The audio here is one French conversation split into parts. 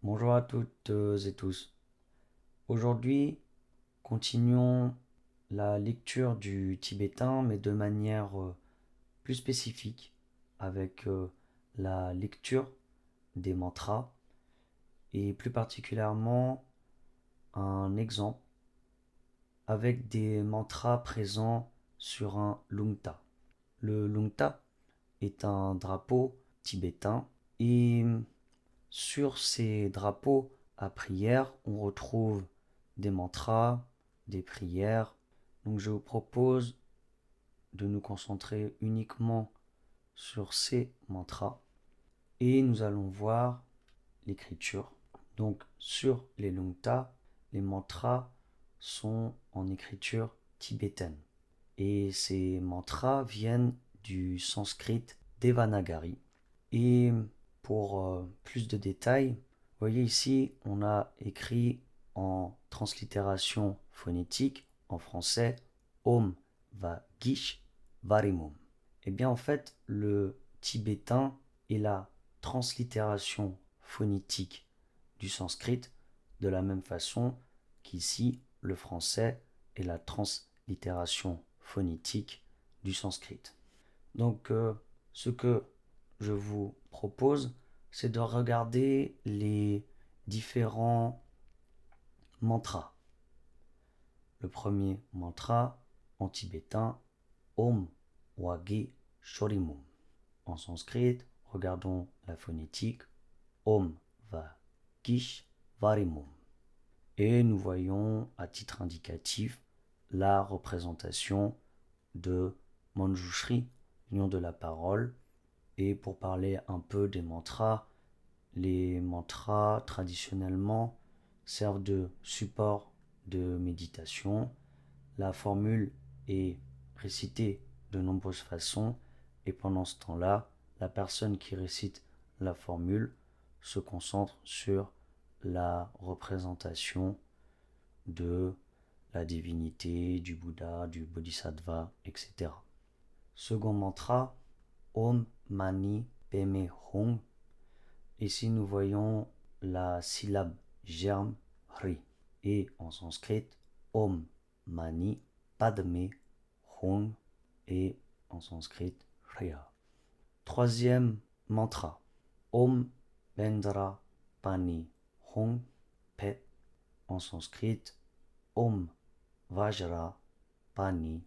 Bonjour à toutes et tous. Aujourd'hui, continuons la lecture du tibétain, mais de manière plus spécifique, avec la lecture des mantras, et plus particulièrement un exemple avec des mantras présents sur un lungta. Le lungta est un drapeau tibétain et sur ces drapeaux à prière, on retrouve des mantras, des prières. Donc je vous propose de nous concentrer uniquement sur ces mantras et nous allons voir l'écriture. Donc sur les lungta, les mantras sont en écriture tibétaine. Et ces mantras viennent du sanskrit Devanagari. Et pour plus de détails, vous voyez ici, on a écrit en translittération phonétique en français Om va gish varimum. Et bien en fait, le tibétain est la translittération phonétique du sanskrit de la même façon qu'ici le français est la translittération phonétique du sanskrit. Donc ce que je vous propose, c'est de regarder les différents mantras. Le premier mantra en tibétain, Om Wage Shorimum. En sanskrit, regardons la phonétique, Om Va Gish Varimum. Et nous voyons à titre indicatif la représentation de Manjushri, l'union de la parole. Et pour parler un peu des mantras, les mantras traditionnellement servent de support de méditation. La formule est récitée de nombreuses façons et pendant ce temps-là, la personne qui récite la formule se concentre sur la représentation de la divinité, du Bouddha, du Bodhisattva, etc. Second mantra, Om Mani Peme Hum. Ici, nous voyons la syllabe germe Hri. Et en sanskrit, Om Mani Padme Hum. Et en sanskrit, Hriya. Troisième mantra, Om Bendra Pani Hum Pe. En sanskrit, Om Vajra Pani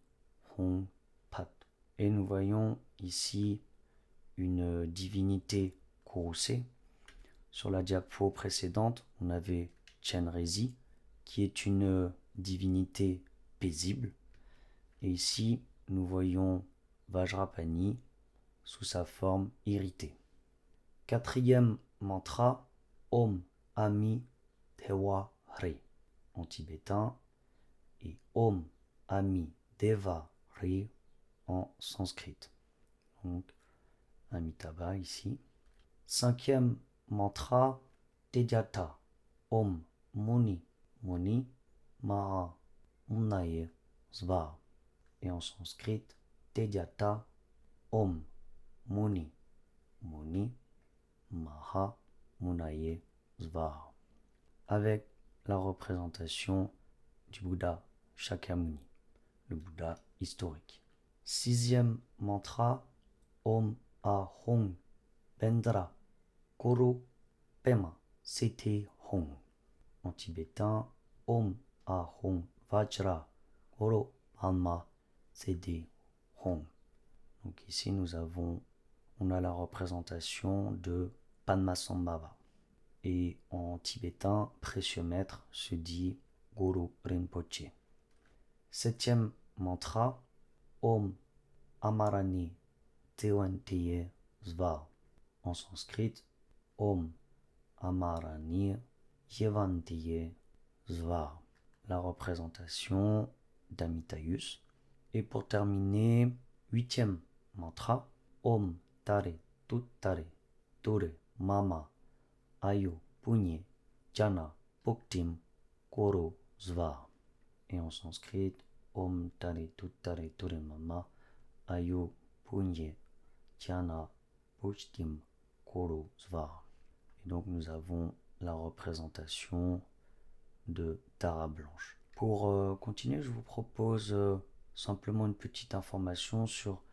Hum Pat. Et nous voyons ici une divinité courroucée. Sur la diapo précédente, on avait Chenrezi, qui est une divinité paisible. Et ici, nous voyons Vajrapani sous sa forme irritée. Quatrième mantra, Om Ami Dewa Hri en tibétain et Om Ami Deva Hri en sanskrit. Donc, Amitabha ici. Cinquième mantra, Tejata, Om Muni Muni Maha Munaye Sva. Et en sanskrit, Tejata, Om Muni Muni Maha Munaye Sva. Avec la représentation du Bouddha Shakyamuni, le Bouddha historique. Sixième mantra, Om Ahong Bendra Guru Pema Sete Hong. En tibétain, Om Ahong Vajra Guru Palma Sete Hong. Donc ici on a la représentation de Padmasambhava. Et en tibétain, précieux maître se dit Guru Rinpoche. Septième mantra, Om Amarani Tewanteye Sva. En sanskrit, Om Amarani Yevanteye Sva. La représentation d'Amitayus. Et pour terminer, huitième mantra, Om Tare Tuttare Ture Mama Ayu Punye Jana Bhuktim Koro Sva. Et en sanskrit, Om Tare Tuttare Ture Mama Ayu Punye Jana Bhuktim Koro Sva. Et donc nous avons la représentation de Tara Blanche. Pour continuer, je vous propose simplement une petite information sur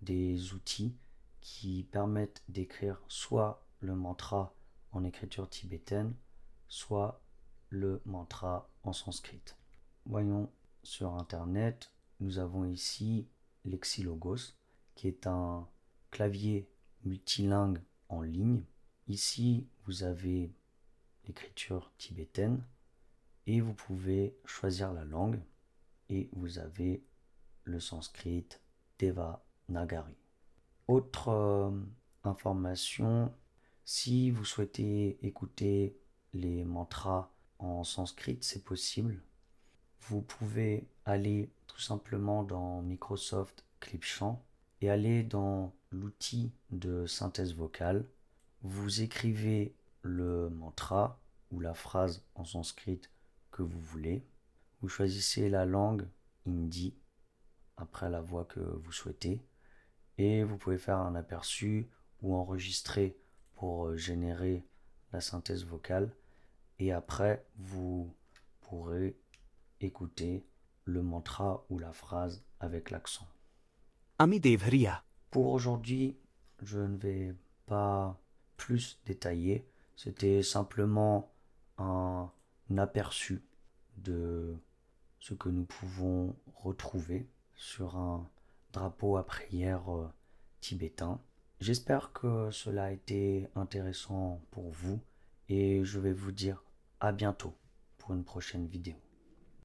des outils qui permettent d'écrire soit le mantra en écriture tibétaine, soit le mantra en sanskrit. Voyons sur internet, nous avons ici Lexilogos, qui est un clavier multilingue en ligne. Ici, vous avez l'écriture tibétaine et vous pouvez choisir la langue et vous avez le sanskrit Devanagari. Autre information, si vous souhaitez écouter les mantras en sanskrit, c'est possible. Vous pouvez aller tout simplement dans Microsoft Clipchamp et aller dans l'outil de synthèse vocale. Vous écrivez le mantra ou la phrase en sanskrit que vous voulez. Vous choisissez la langue hindi après la voix que vous souhaitez et vous pouvez faire un aperçu ou enregistrer pour générer la synthèse vocale et après vous pourrez écouter le mantra ou la phrase avec l'accent. Ami Devhariya. Pour aujourd'hui, je ne vais pas plus détailler. C'était simplement un aperçu de ce que nous pouvons retrouver sur un drapeau à prière tibétain. J'espère que cela a été intéressant pour vous et je vais vous dire à bientôt pour une prochaine vidéo.